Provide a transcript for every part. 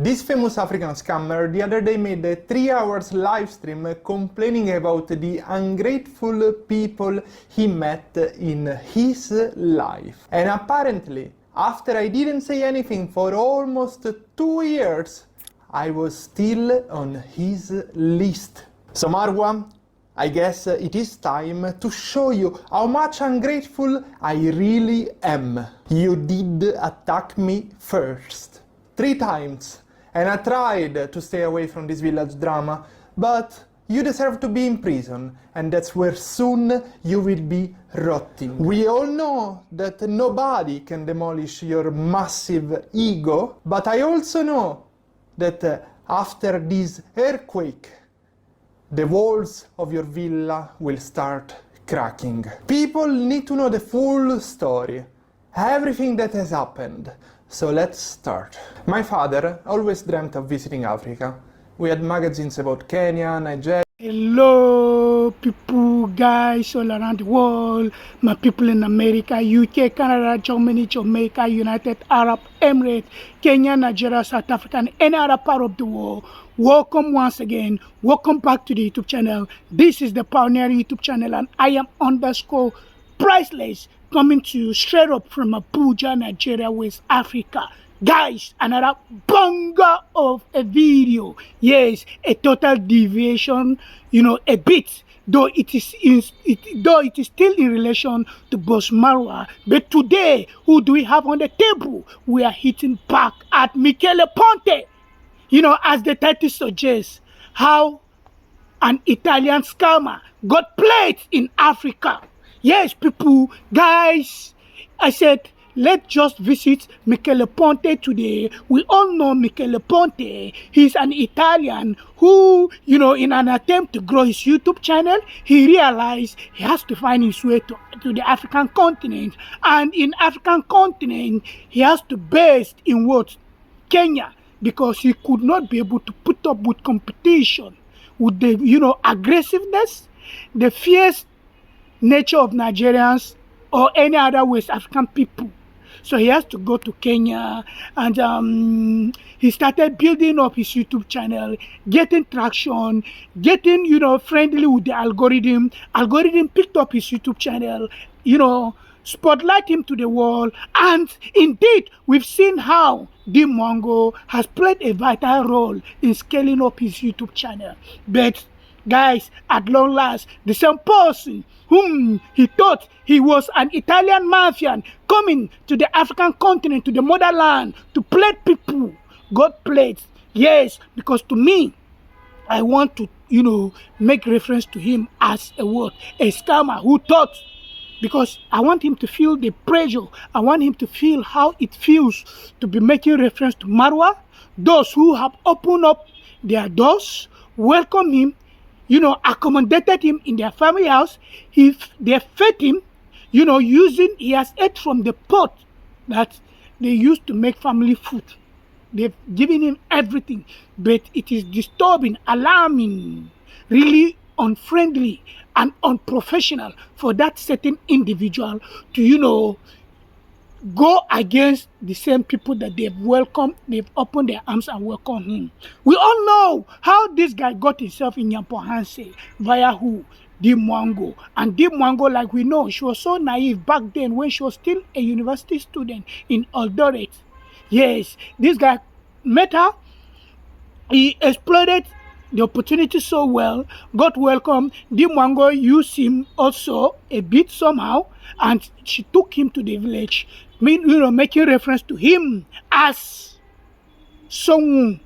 This famous African scammer the other day made a 3 hours live stream complaining about the ungrateful people he met in his life. And apparently, after I didn't say anything for almost 2 years, I was still on his list. So Marwa, I guess it is time to show you how much ungrateful I really am. You did attack me first. 3 times. And I tried to stay away from this village drama, but you deserve to be in prison, and that's where soon you will be rotting. We all know that nobody can demolish your massive ego, but I also know that after this earthquake, the walls of your villa will start cracking. People need to know the full story, everything that has happened. So let's start. My father always dreamt of visiting Africa. We had magazines about Kenya, Nigeria. Hello people, guys all around the world, my people in America, UK, Canada, Germany, Jamaica, United Arab Emirates, Kenya, Nigeria, South Africa, and any other part of the world. Welcome once again. Welcome back to the YouTube channel. This is the Pioneer YouTube channel, and I am underscore priceless, coming to you straight up from Abuja, Nigeria, West Africa. Guys, another banger of a video. Yes, a total deviation, a bit, though it is still in relation to Boss Marwa. But today, who do we have on the table? We are hitting back at Michele Ponte. As the title suggests, how an Italian scammer got played in Africa. Yes, people, guys, I said, let's just visit Michele Ponte today. We all know Michele Ponte. He's an Italian who, in an attempt to grow his YouTube channel, he realized he has to find his way to the African continent. And in African continent, he has to base in what? Kenya, because he could not be able to put up with competition, with the, aggressiveness, the fierce nature of Nigerians or any other West African people. So he has to go to Kenya, and he started building up his YouTube channel, getting traction, getting, friendly with the algorithm. Algorithm picked up his YouTube channel, spotlight him to the world. And indeed, we've seen how Mongo has played a vital role in scaling up his YouTube channel. But guys, at long last, the same person whom he thought he was an Italian mafian coming to the African continent, to the motherland, to play people, got played. Yes, because to me, I want to, make reference to him as a what? A scammer who thought, because I want him to feel the pressure. I want him to feel how it feels to be making reference to Marwa, those who have opened up their doors, welcome him, accommodated him in their family house. They fed him, he has ate from the pot that they used to make family food. They've given him everything, but it is disturbing, alarming, really unfriendly and unprofessional for that certain individual to, go against the same people that they've welcomed, they've opened their arms and welcomed him. We all know how this guy got himself in Yampohanse via who? Mongo. And Mongo, like we know, she was so naive back then when she was still a university student in Eldoret. Yes, this guy met her, he exploited the opportunity so well, got welcome. Mongo used him also a bit somehow, and she took him to the village, making reference to him as someone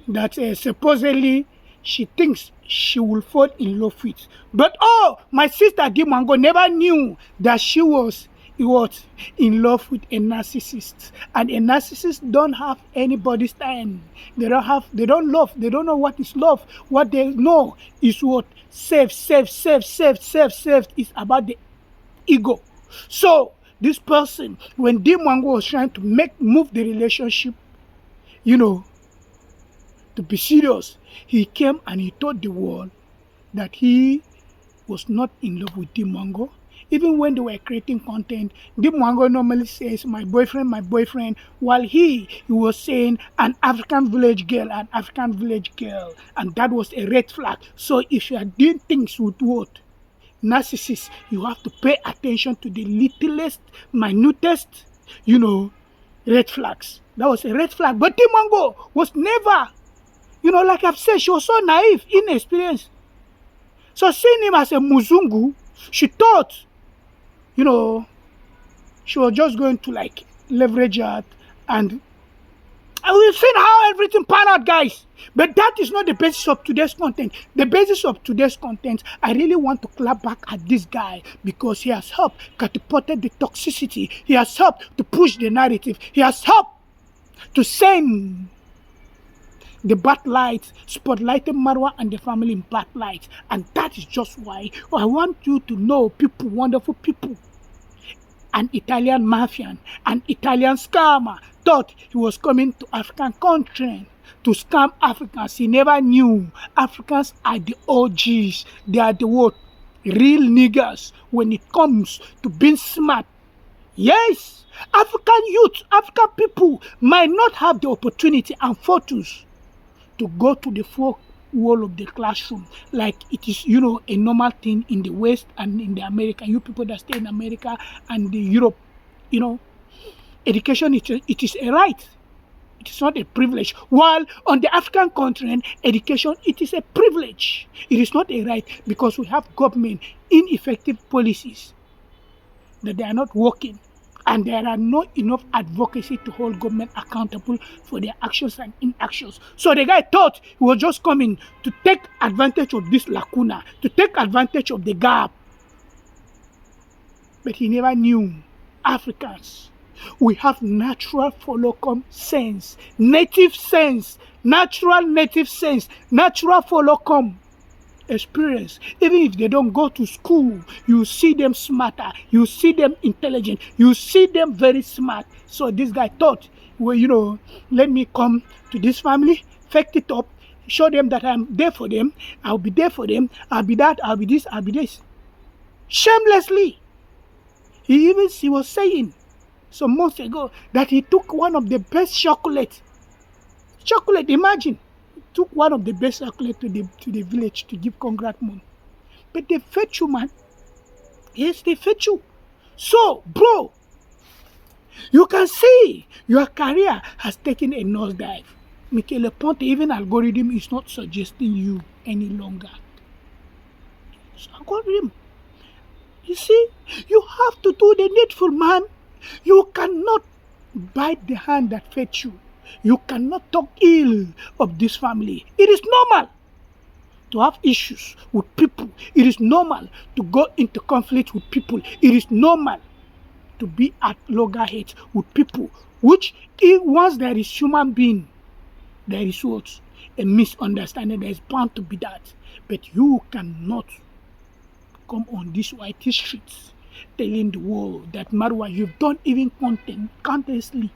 that supposedly she thinks she will fall in love with. But oh, my sister Mongo never knew that she was in love with a narcissist. And a narcissist don't have anybody's time. They don't love. They don't know what is love. What they know is what? Self is about the ego. So this person, when Mongo was trying to move the relationship, to be serious, he came and he told the world that he was not in love with Mongo. Even when they were creating content, Deep Mwango normally says my boyfriend, while he was saying an African village girl, and that was a red flag. So if you are doing things with what? Narcissists, you have to pay attention to the littlest, minutest, red flags. That was a red flag. But Deep Mwango was never, like I've said, she was so naive, inexperienced. So seeing him as a Muzungu, she thought, she was just going to like leverage that, and we've seen how everything panned out, guys. But that is not the basis of today's content. The basis of today's content, I really want to clap back at this guy because he has helped catapulted the toxicity. He has helped to push the narrative. He has helped to send the bad light, spotlighting Marwa and the family in bad light. And that is just why I want you to know, people, wonderful people, an Italian mafian, an Italian scammer, thought he was coming to African country to scam Africans. He never knew Africans are the OGs. They are the what? Real niggers when it comes to being smart. Yes, African youth, African people might not have the opportunity and fortunes to go to the fourth wall of the classroom like it is, a normal thing in the West and in the America. You people that stay in America and the Europe, education, it is a right. It is not a privilege. While on the African continent, education, it is a privilege. It is not a right because we have government ineffective policies that they are not working. And there are not enough advocacy to hold government accountable for their actions and inactions. So the guy thought he was just coming to take advantage of this lacuna, to take advantage of the gap. But he never knew Africans, we have natural follow-come sense, native sense, natural native sense, natural follow-come experience. Even if they don't go to school, you see them smarter, you see them intelligent, you see them very smart. So this guy thought, well, let me come to this family, fake it up, show them that I'm there for them, I'll be there for them, I'll be that, I'll be this, I'll be this. Shamelessly. He was saying some months ago that he took one of the best chocolate, imagine, took one of the best chocolate to the village to give congrats mom. But they fed you, man. Yes, they fed you. So, bro, you can see your career has taken a nosedive. Michele Ponte, even algorithm is not suggesting you any longer. It's algorithm. You see, you have to do the needful, man. You cannot bite the hand that fed you. You cannot talk ill of this family. It is normal to have issues with people. It is normal to go into conflict with people. It is normal to be at loggerheads with people, which once there is human being, there is what? A misunderstanding. There is bound to be that. But you cannot come on these white streets telling the world that Marwa, you've done even content countlessly.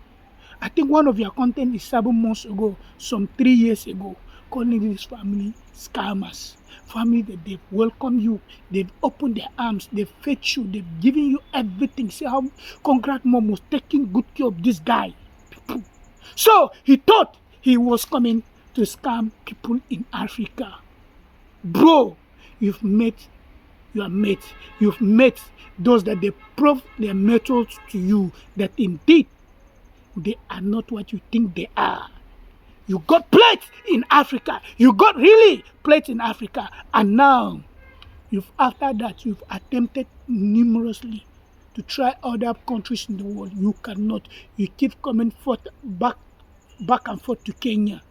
I think one of your content is 7 months ago, some 3 years ago, calling this family scammers. Family that they've welcomed you, they've opened their arms, they've fed you, they've given you everything. See how congrats mom was taking good care of this guy. So he thought he was coming to scam people in Africa. Bro, you've met those that they prove their methods to you that indeed they are not what you think they are. You got plates in Africa. You got really plates in Africa. And now, after that, you've attempted numerously to try other countries in the world. You cannot. You keep coming back and forth to Kenya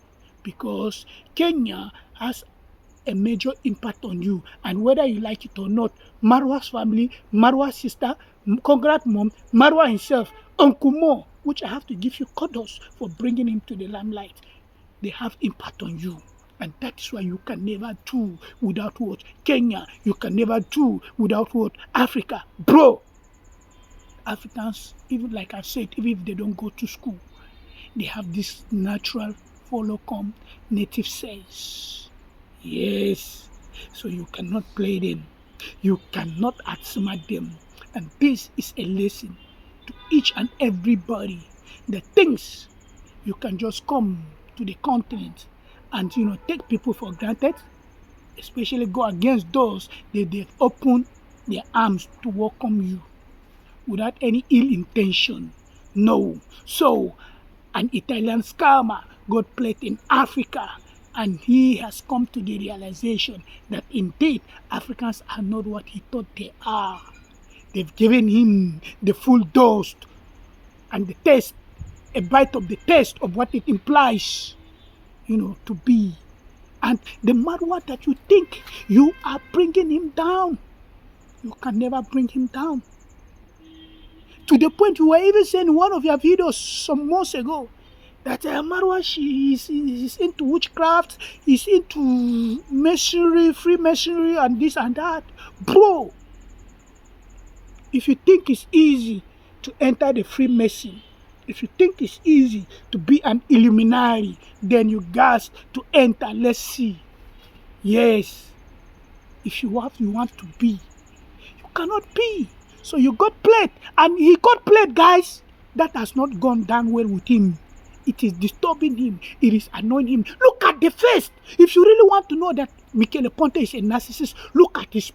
because Kenya has a major impact on you. And whether you like it or not, Marwa's family, Marwa's sister, congrats mom, Marwa himself, Uncle Mo, which I have to give you kudos for bringing him to the limelight. They have impact on you. And that is why you can never do without what? Kenya. You can never do without what? Africa. Bro, Africans, even like I've said, even if they don't go to school, they have this natural follow-come native sense. Yes. So you cannot play them. You cannot outsmart them. And this is a lesson to each and everybody. The things you can just come to the continent and take people for granted, especially go against those that they've opened their arms to welcome you without any ill intention. No. So, an Italian scammer got played in Africa, and he has come to the realization that indeed Africans are not what he thought they are. They've given him the full dose and the taste, a bite of the taste of what it implies, to be. And the Marwa that you think you are bringing him down, you can never bring him down. To the point you were even saying in one of your videos some months ago that Marwa, she is into witchcraft, is into masonry, Freemasonry, and this and that. Bro, if you think it's easy to enter the Freemason, if you think it's easy to be an Illuminati, then you got to enter. Let's see. Yes. If you want to be, you cannot be. So you got played, and he got played, guys. That has not gone down well with him. It is disturbing him. It is annoying him. Look at the face. If you really want to know that Michele Ponte is a narcissist, look at his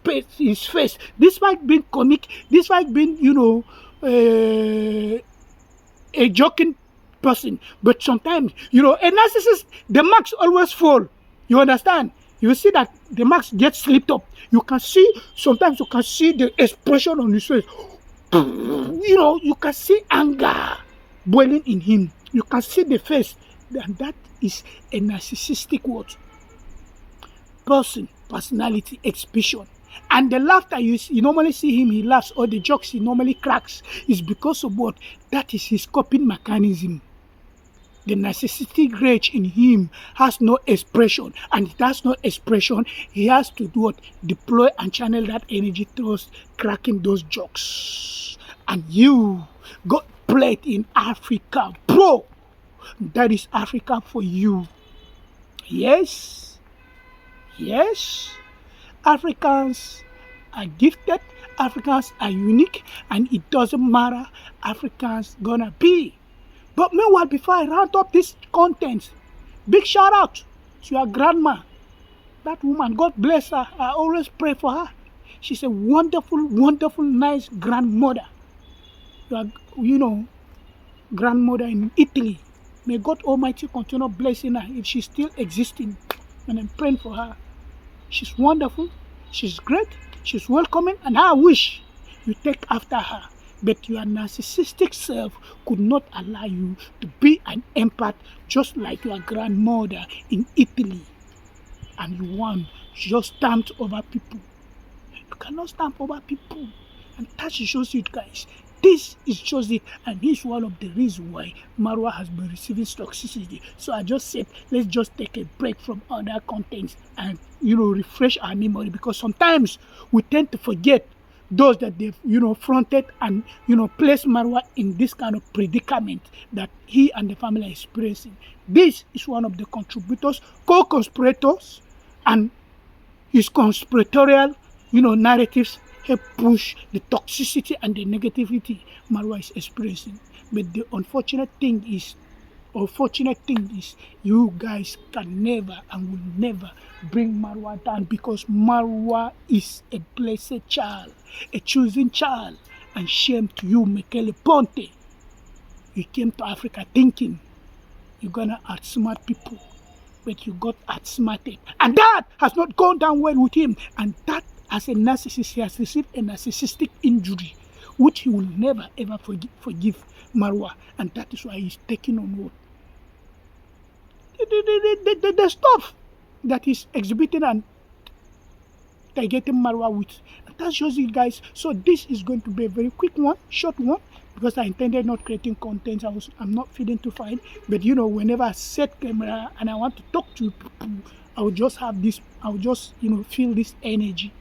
face. Despite being comic, despite being, a joking person, but sometimes, a narcissist, the marks always fall. You understand? You see that the marks get slipped up. You can see, sometimes you can see the expression on his face. You can see anger boiling in him. You can see the face, and that is a narcissistic personality expression. And the laughter you normally see him, he laughs, or the jokes he normally cracks, is because of what? That is his coping mechanism. The narcissistic rage in him has no expression, and it has no expression. He has to do what? Deploy and channel that energy towards cracking those jokes. And you got played in Africa, bro. That is Africa for you. Yes. Africans are gifted, Africans are unique, and it doesn't matter, Africans gonna be. But meanwhile, before I round up this content, big shout out to your grandma. That woman, God bless her. I always pray for her. She's a wonderful, wonderful, nice grandmother. Grandmother in Italy. May God Almighty continue blessing her if she's still existing. And I'm praying for her. She's wonderful. She's great. She's welcoming. And I wish you take after her. But your narcissistic self could not allow you to be an empath just like your grandmother in Italy. And you want just stamp over people. You cannot stamp over people. And that shows it, guys. This is just it, and this is one of the reasons why Marwa has been receiving toxicity. So I just said, let's just take a break from other contents and, refresh our memory, because sometimes we tend to forget those that they've, fronted and, placed Marwa in this kind of predicament that he and the family are experiencing. This is one of the contributors, co-conspirators, and his conspiratorial, narratives help push the toxicity and the negativity Marwa is experiencing. But the unfortunate thing is, you guys can never and will never bring Marwa down, because Marwa is a blessed child, a chosen child. And shame to you, Michele Ponte. You came to Africa thinking you're gonna outsmart people, but you got outsmarted. And that has not gone down well with him. And that, as a narcissist, he has received a narcissistic injury, which he will never ever forgive Marwa. And that is why he's taking on what? The stuff that he's exhibiting and targeting Marwa with. And that shows you, guys. So this is going to be a very quick one, short one, because I intended not creating content. I'm not feeling too fine. But whenever I set camera and I want to talk to people, I will just have this, I will just feel this energy.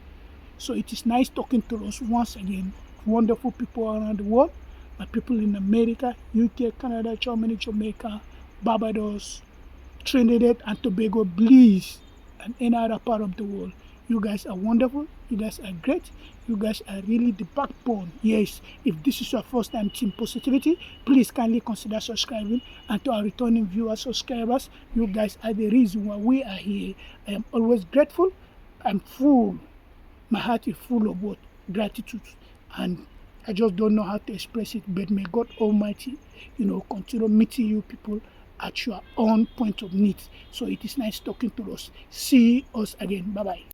So it is nice talking to us once again. Wonderful people around the world. My people in America, UK, Canada, Germany, Jamaica, Barbados, Trinidad and Tobago, Belize, and any other part of the world. You guys are wonderful. You guys are great. You guys are really the backbone. Yes, if this is your first time Team Positivity, please kindly consider subscribing. And to our returning viewers, subscribers, you guys are the reason why we are here. I am always grateful. I'm full. My heart is full of what? Gratitude. And I just don't know how to express it. But may God Almighty, continue meeting you people at your own point of need. So it is nice talking to us. See us again. Bye-bye.